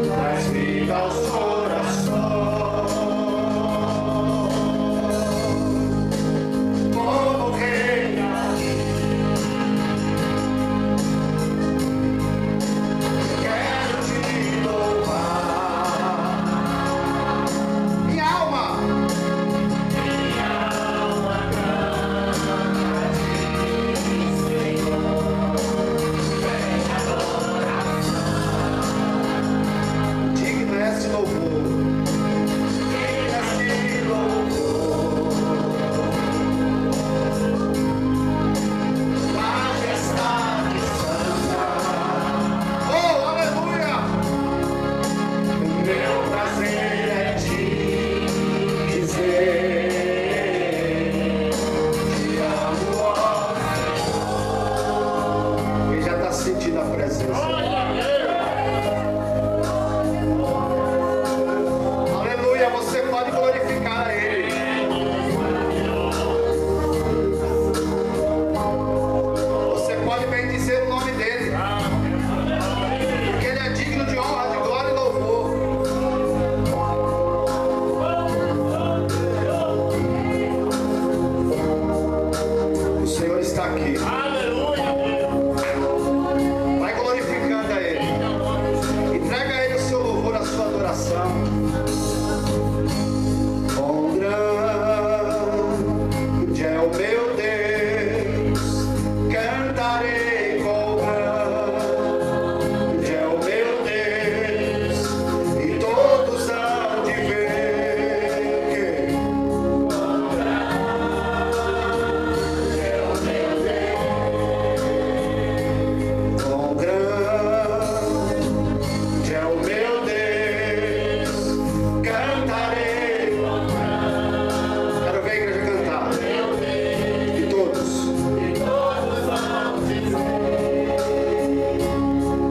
traz vida aos corações. Como reina, quero te louvar. Minha alma digno é esse louvor. Majestade santa. Oh, aleluia! Meu prazer é te dizer: te amo, ó Senhor. Quem já está sentindo a presença? Aleluia, você pode glorificar a Ele. Você pode bendizer o nome dEle, porque Ele é digno de honra, de glória e louvor. O Senhor está aqui. Vai glorificando a Ele. Entrega a Ele o seu louvor, a sua adoração. Quão grande é o meu Deus, cantarei. Quão grande é o meu Deus, e todos hão de ver que quão grande é o meu Deus. Quão grande é o meu Deus, cantarei. Quero ver a igreja cantar. E todos.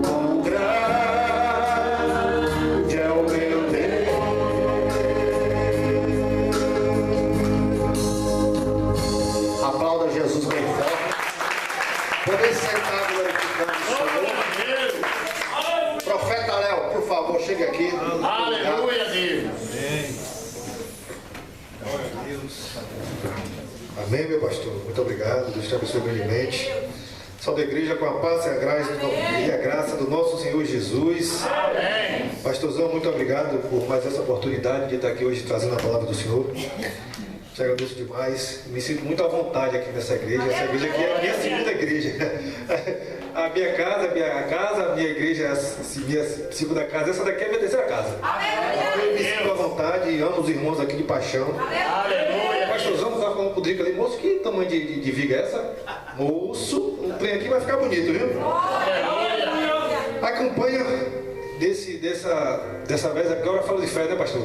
Quão grande é o meu Deus. Aplauda Jesus bem forte. Poder sentar glorificando o Senhor. Profeta Léo, por favor, chegue aqui. Aleluia, Deus. Amém, meu pastor. Muito obrigado. Deus te abençoe grandemente. Salve a igreja com a paz e a graça do nosso Senhor Jesus. Amém. Pastorzão, muito obrigado por mais essa oportunidade de estar aqui hoje trazendo a palavra do Senhor. Te agradeço demais. Me sinto muito à vontade aqui nessa igreja. Essa igreja aqui é a minha segunda igreja. A minha igreja é a minha segunda casa. Essa daqui é a minha terceira casa. Eu me sinto à vontade e amo os irmãos aqui de paixão. Aleluia. Pastorzão, estava falando pro Drico ali, moço, que tamanho de viga é essa? Moço, o trem aqui vai ficar bonito, viu? A campanha dessa vez, agora fala de fé, né, pastor?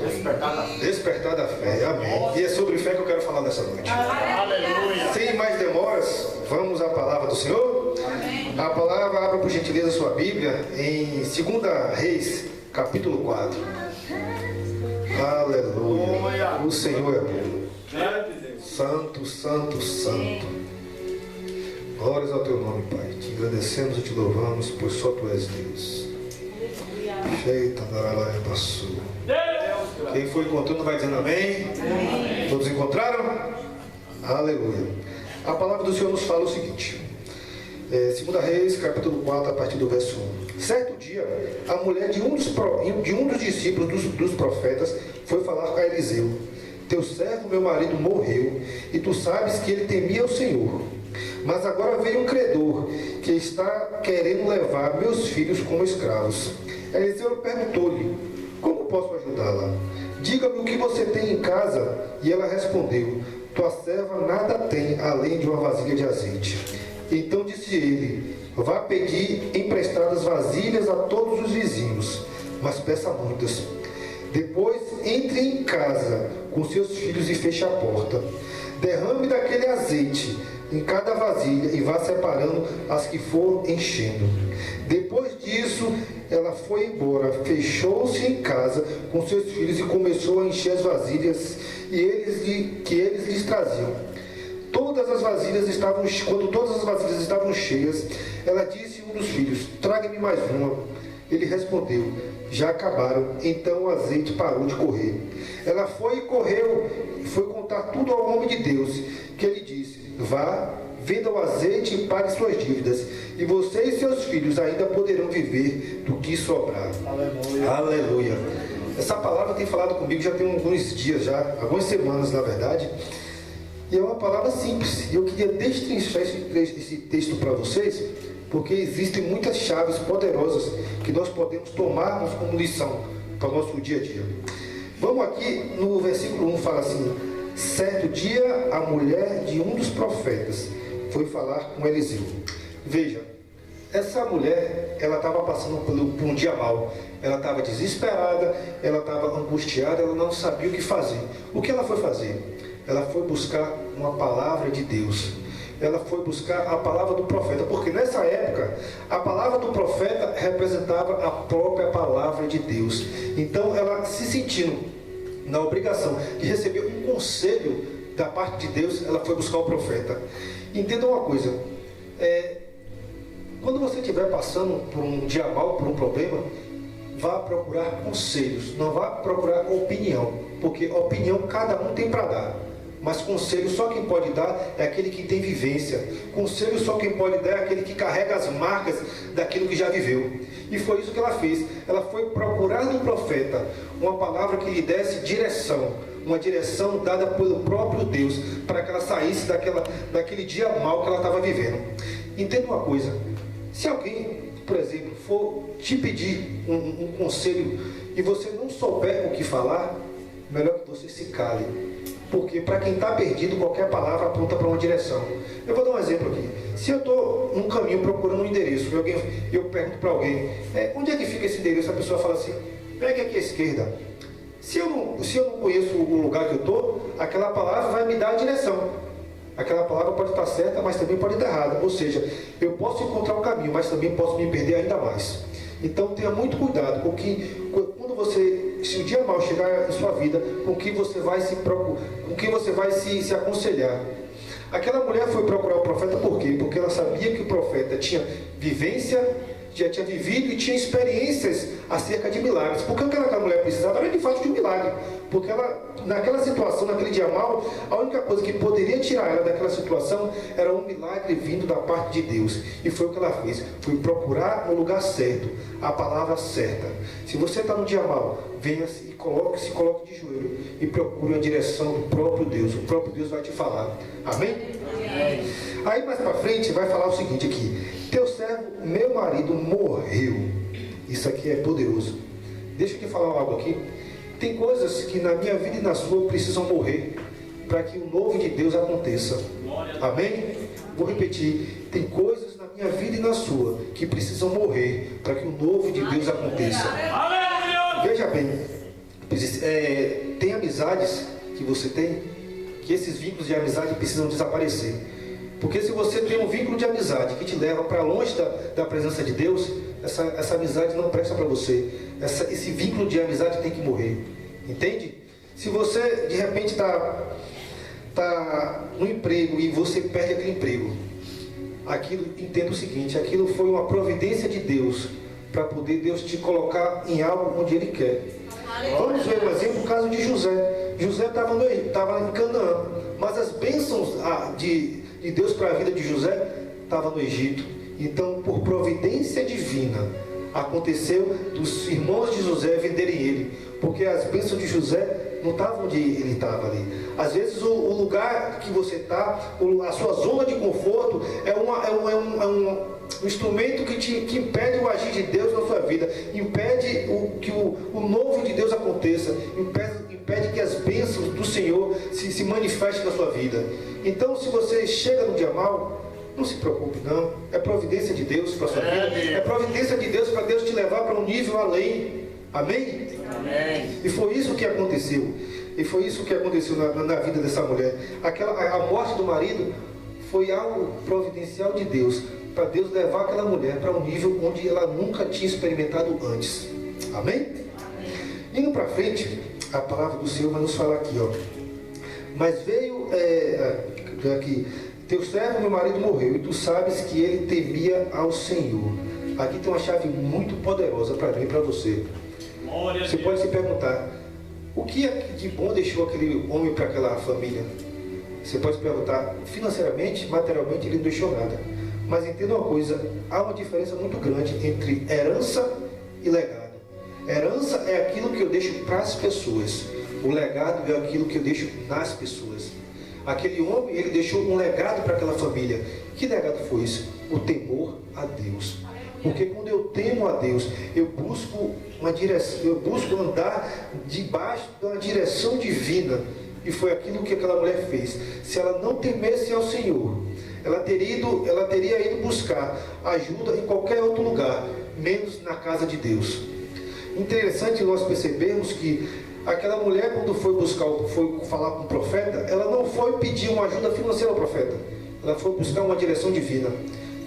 Despertar da fé, amém. E é sobre fé que eu quero falar nessa noite. Aleluia. Sem mais demoras, vamos à palavra do Senhor? A palavra, abra por gentileza sua Bíblia em 2 Reis, capítulo 4. Aleluia. O Senhor é bom. Santo, santo, santo. Glórias ao teu nome, Pai. Te agradecemos e te louvamos, pois só tu és Deus. Feita, quem foi encontrando vai dizendo amém. Todos encontraram? Aleluia. A palavra do Senhor nos fala o seguinte. 2 Reis, capítulo 4, a partir do verso 1. Certo dia, a mulher de um dos discípulos dos profetas foi falar a Eliseu: teu servo, meu marido, morreu, e tu sabes que ele temia o Senhor. Mas agora veio um credor que está querendo levar meus filhos como escravos. Eliseu perguntou-lhe: como posso ajudá-la? Diga-me o que você tem em casa. E ela respondeu: tua serva nada tem além de uma vasilha de azeite. Então disse ele: vá pedir emprestadas vasilhas a todos os vizinhos, mas peça muitas. Depois entre em casa com seus filhos e feche a porta. Derrame daquele azeite em cada vasilha e vá separando as que for enchendo. Depois disso, ela foi embora, fechou-se em casa com seus filhos e começou a encher as vasilhas que eles lhes traziam. Quando todas as vasilhas estavam cheias, ela disse a um dos filhos: traga-me mais uma. Ele respondeu: já acabaram. Então o azeite parou de correr. Ela foi e correu, foi contar tudo ao homem de Deus, que ele disse: vá, venda o azeite e pague suas dívidas, e você e seus filhos ainda poderão viver do que sobrar. Aleluia. Aleluia. Essa palavra tem falado comigo já tem alguns dias, já algumas semanas na verdade, e é uma palavra simples. E eu queria destrinchar esse texto para vocês, porque existem muitas chaves poderosas que nós podemos tomarmos como lição para o nosso dia a dia. Vamos aqui no versículo 1, fala assim: certo dia a mulher de um dos profetas foi falar com Eliseu. Veja, essa mulher, ela estava passando por um dia mau. Ela estava desesperada, ela estava angustiada, ela não sabia o que fazer. O que ela foi fazer? Ela foi buscar uma palavra de Deus. Ela foi buscar a palavra do profeta, porque nessa época a palavra do profeta representava a própria palavra de Deus. Então ela, se sentindo na obrigação de receber um conselho da parte de Deus, ela foi buscar o profeta. Entenda uma coisa, quando você estiver passando por um dia mal, por um problema, vá procurar conselhos, não vá procurar opinião, porque opinião cada um tem para dar. Mas conselho só quem pode dar é aquele que tem vivência. Conselho só quem pode dar é aquele que carrega as marcas daquilo que já viveu. E foi isso que ela fez. Ela foi procurar no profeta uma palavra que lhe desse direção. Uma direção dada pelo próprio Deus, para que ela saísse daquele dia mal que ela estava vivendo. Entenda uma coisa. Se alguém, por exemplo, for te pedir um conselho e você não souber o que falar, melhor que você se cale. Porque para quem está perdido, qualquer palavra aponta para uma direção. Eu vou dar um exemplo aqui. Se eu estou num caminho procurando um endereço, eu pergunto para alguém, onde é que fica esse endereço? A pessoa fala assim, pegue aqui à esquerda. Se eu não conheço o lugar que eu estou, aquela palavra vai me dar a direção. Aquela palavra pode estar certa, mas também pode estar errada. Ou seja, eu posso encontrar um caminho, mas também posso me perder ainda mais. Então tenha muito cuidado, porque quando se o dia mal chegar em sua vida, com que você vai se aconselhar. Aquela mulher foi procurar o profeta por quê? Porque ela sabia que o profeta tinha vivência, já tinha vivido e tinha experiências acerca de milagres. Porque o que aquela mulher precisava era de fato de um milagre. Porque ela, naquela situação, naquele dia mal, a única coisa que poderia tirar ela daquela situação era um milagre vindo da parte de Deus. E foi o que ela fez. Foi procurar no lugar certo, a palavra certa. Se você está no dia mal, venha e se coloque de joelho e procure a direção do próprio Deus. O próprio Deus vai te falar. Amém? Amém. Aí mais para frente vai falar o seguinte aqui: teu servo, meu marido, morreu. Isso aqui é poderoso. Deixa eu te falar algo aqui. Tem coisas que na minha vida e na sua precisam morrer para que o novo de Deus aconteça. Amém? Vou repetir. Tem coisas na minha vida e na sua que precisam morrer para que o novo de Deus aconteça. Veja bem, tem amizades que você tem, que esses vínculos de amizade precisam desaparecer. Porque se você tem um vínculo de amizade que te leva para longe da presença de Deus, essa amizade não presta para você. Esse vínculo de amizade tem que morrer. Entende? Se você de repente está no emprego e você perde aquele emprego, entenda o seguinte: aquilo foi uma providência de Deus para poder Deus te colocar em algo onde Ele quer. Vamos ver um exemplo, o caso de José. José estava em Canaã, mas as bênçãos de Deus para a vida de José estavam no Egito. Então, por providência divina, aconteceu dos irmãos de José venderem ele, porque as bênçãos de José não estavam onde ele estava ali. Às vezes o lugar que você está, a sua zona de conforto é um instrumento que impede o agir de Deus na sua vida, impede que o novo de Deus aconteça, impede que as bênçãos do Senhor se manifestem na sua vida. Então, se você chega no dia mal, não se preocupe não, é providência de Deus para a sua vida, é providência de Deus para Deus te levar para um nível além. Amém? Amém. E foi isso que aconteceu. E foi isso que aconteceu na vida dessa mulher. A morte do marido foi algo providencial de Deus, para Deus levar aquela mulher para um nível onde ela nunca tinha experimentado antes. Amém? Amém. Indo para frente, a palavra do Senhor vai nos falar aqui, ó. Mas veio aqui: teu servo, meu marido, morreu, e tu sabes que ele temia ao Senhor. aqui tem uma chave muito poderosa para mim e para você. Você pode se perguntar, o que de bom deixou aquele homem para aquela família? Você pode se perguntar, financeiramente, materialmente, ele não deixou nada. Mas entenda uma coisa, há uma diferença muito grande entre herança e legado. Herança é aquilo que eu deixo para as pessoas. O legado é aquilo que eu deixo nas pessoas. Aquele homem, ele deixou um legado para aquela família. Que legado foi isso? O temor a Deus. Porque quando eu temo a Deus, eu busco uma direção, eu busco andar debaixo de uma direção divina. E foi aquilo que aquela mulher fez. Se ela não temesse ao Senhor, ela teria ido buscar ajuda em qualquer outro lugar, menos na casa de Deus. Interessante nós percebermos que aquela mulher, quando foi falar com o profeta, ela não foi pedir uma ajuda financeira ao profeta. Ela foi buscar uma direção divina.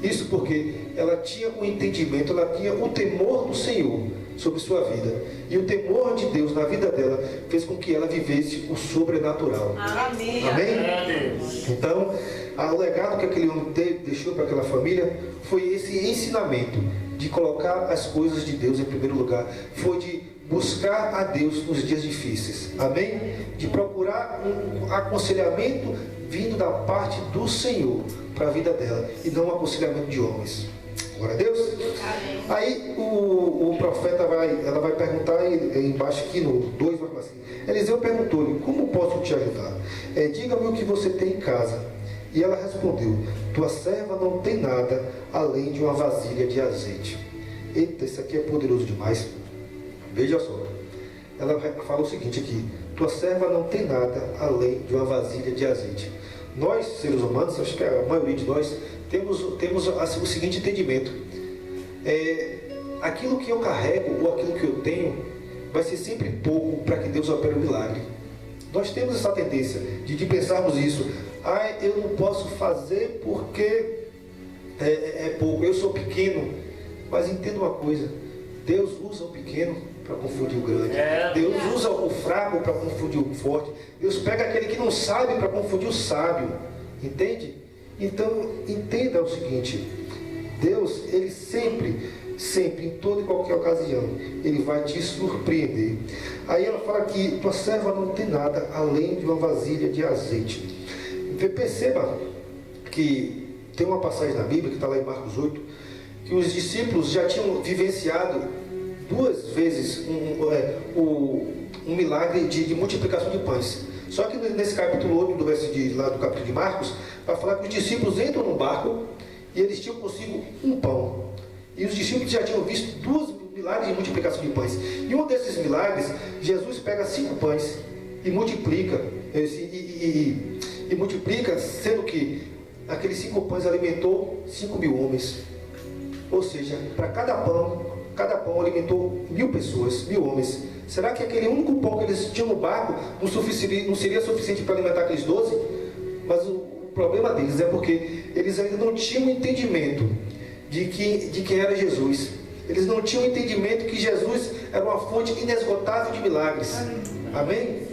Isso porque ela tinha o entendimento, ela tinha o temor do Senhor sobre sua vida. E o temor de Deus na vida dela fez com que ela vivesse o sobrenatural. Amém. Amém? Então, o legado que aquele homem deixou para aquela família foi esse ensinamento de colocar as coisas de Deus em primeiro lugar. Foi de buscar a Deus nos dias difíceis. Amém? De procurar um aconselhamento vindo da parte do Senhor para a vida dela e não um aconselhamento de homens. Glória a Deus. Amém. Aí o profeta ela vai perguntar embaixo aqui no 2, vai falar assim, Eliseu perguntou-lhe, como posso te ajudar? Diga-me o que você tem em casa. E ela respondeu, tua serva não tem nada além de uma vasilha de azeite. Eita, isso aqui é poderoso demais. Veja só. Ela fala o seguinte aqui, tua serva não tem nada além de uma vasilha de azeite. Nós, seres humanos, acho que a maioria de nós, temos o seguinte entendimento. Aquilo que eu carrego ou aquilo que eu tenho vai ser sempre pouco para que Deus opere um milagre. Nós temos essa tendência de pensarmos isso. Eu não posso fazer porque é pouco, eu sou pequeno. Mas entenda uma coisa, Deus usa o pequeno para confundir o grande. Deus usa o fraco para confundir o forte. Deus pega aquele que não sabe para confundir o sábio. Entende? Então, entenda o seguinte. Deus, Ele sempre, em toda e qualquer ocasião, Ele vai te surpreender. Aí ela fala que tua serva não tem nada além de uma vasilha de azeite. Perceba que tem uma passagem na Bíblia, que está lá em Marcos 8, que os discípulos já tinham vivenciado 2 vezes um milagre de multiplicação de pães. Só que nesse capítulo 8 do capítulo de Marcos, vai falar que os discípulos entram no barco e eles tinham consigo um pão. E os discípulos já tinham visto 2 milagres de multiplicação de pães. E um desses milagres, Jesus pega 5 pães e multiplica. E multiplica, sendo que aqueles 5 pães alimentou 5.000 homens. Ou seja, para cada pão alimentou 1.000 pessoas, 1.000 homens. Será que aquele único pão que eles tinham no barco não seria suficiente para alimentar aqueles 12? Mas o problema deles é porque eles ainda não tinham entendimento de quem era Jesus. Eles não tinham entendimento que Jesus era uma fonte inesgotável de milagres. Amém?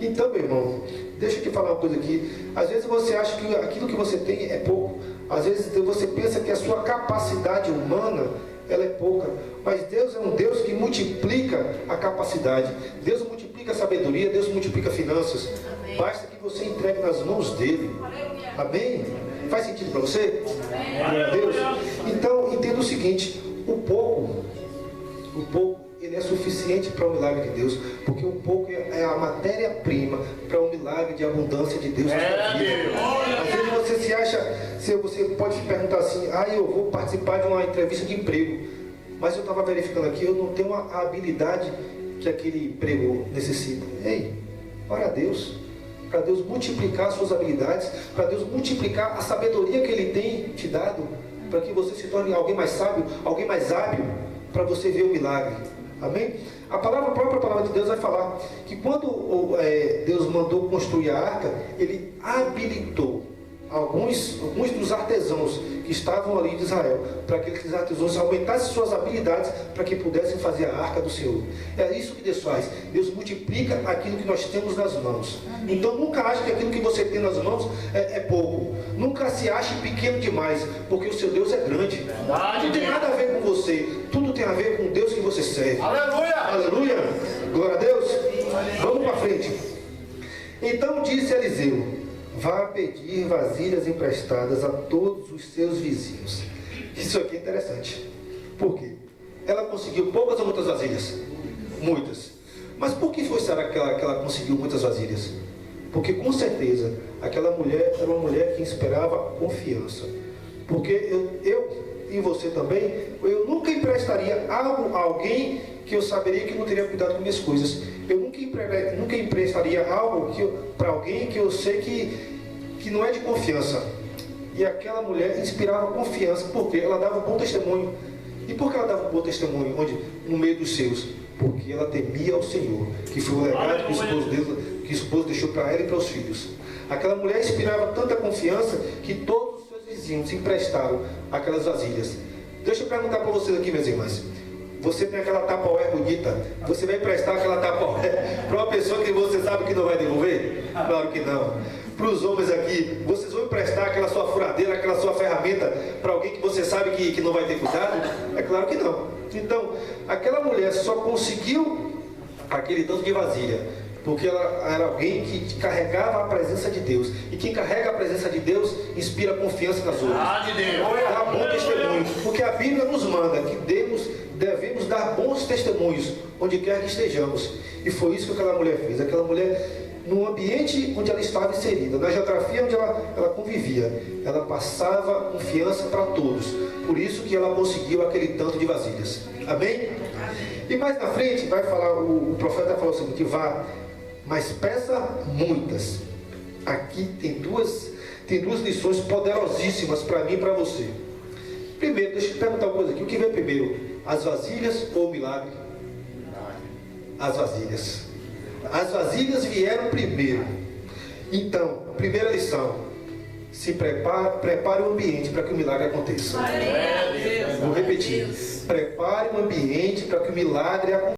Então, meu irmão, deixa eu te falar uma coisa aqui. Às vezes você acha que aquilo que você tem é pouco. Às vezes você pensa que a sua capacidade humana ela é pouca. Mas Deus é um Deus que multiplica a capacidade. Deus multiplica a sabedoria. Deus multiplica finanças. Amém. Basta que você entregue nas mãos dele. Amém? Faz sentido para você? Glória a Deus. Então, entenda o seguinte. O pouco, ele é suficiente para o milagre de Deus, porque o pouco é a matéria-prima para o milagre de abundância de Deus na sua vida. Às vezes você se acha, você pode se perguntar assim, eu vou participar de uma entrevista de emprego, mas eu estava verificando aqui, eu não tenho a habilidade que aquele emprego necessita. Ei, ora a Deus, para Deus multiplicar suas habilidades, para Deus multiplicar a sabedoria que Ele tem te dado, para que você se torne alguém mais sábio, alguém mais hábil, para você ver o milagre. Amém? A própria palavra de Deus vai falar que quando Deus mandou construir a arca, Ele habilitou alguns dos artesãos que estavam ali de Israel, para que aqueles artesãos aumentassem suas habilidades para que pudessem fazer a arca do Senhor. É isso que Deus faz. Deus multiplica aquilo que nós temos nas mãos. Então nunca ache que aquilo que você tem nas mãos é pouco. Nunca se ache pequeno demais, porque o seu Deus é grande. Não tem nada a ver com você, tudo tem a ver com o Deus que você serve. Aleluia! Aleluia! Glória a Deus! Vamos para frente. Então disse Eliseu: vá pedir vasilhas emprestadas a todos os seus vizinhos. Isso aqui é interessante. Por quê? Ela conseguiu poucas ou muitas vasilhas? Muitas. Mas por que será que ela conseguiu muitas vasilhas? Porque com certeza aquela mulher era uma mulher que inspirava confiança. Porque eu e você também, eu nunca emprestaria algo a alguém que eu saberia que não teria cuidado com minhas coisas. Eu nunca emprestaria algo para alguém que eu sei que não é de confiança. E aquela mulher inspirava confiança, porque ela dava um bom testemunho. E por que ela dava um bom testemunho? No meio dos seus? Porque ela temia ao Senhor, que foi o legado que o esposo deixou para ela e para os filhos. Aquela mulher inspirava tanta confiança que todos os seus vizinhos emprestaram aquelas vasilhas. Deixa eu perguntar para vocês aqui, minhas irmãs. Você tem aquela Tupperware bonita, você vai emprestar aquela Tupperware para uma pessoa que você sabe que não vai devolver? Claro que não. Para os homens aqui, vocês vão emprestar aquela sua furadeira, aquela sua ferramenta para alguém que você sabe que não vai ter cuidado? É claro que não. Então, aquela mulher só conseguiu aquele tanto de vasilha porque ela era alguém que carregava a presença de Deus. E quem carrega a presença de Deus inspira confiança nas outras. Dá bom testemunho. Porque a Bíblia nos manda que devemos dar bons testemunhos onde quer que estejamos. E foi isso que aquela mulher fez. Aquela mulher, no ambiente onde ela estava inserida, na geografia onde ela convivia, ela passava confiança para todos. Por isso que ela conseguiu aquele tanto de vasilhas. Amém? E mais na frente vai falar, o profeta falou o seguinte: vá, mas peça muitas. Aqui tem duas lições poderosíssimas para mim e para você. Primeiro, deixa eu te perguntar uma coisa aqui: o que veio primeiro, as vasilhas ou o milagre? As vasilhas. As vasilhas vieram primeiro. Então, primeira lição: se prepare o ambiente para que o milagre aconteça. Vou repetir: prepare o ambiente para que o milagre aconteça.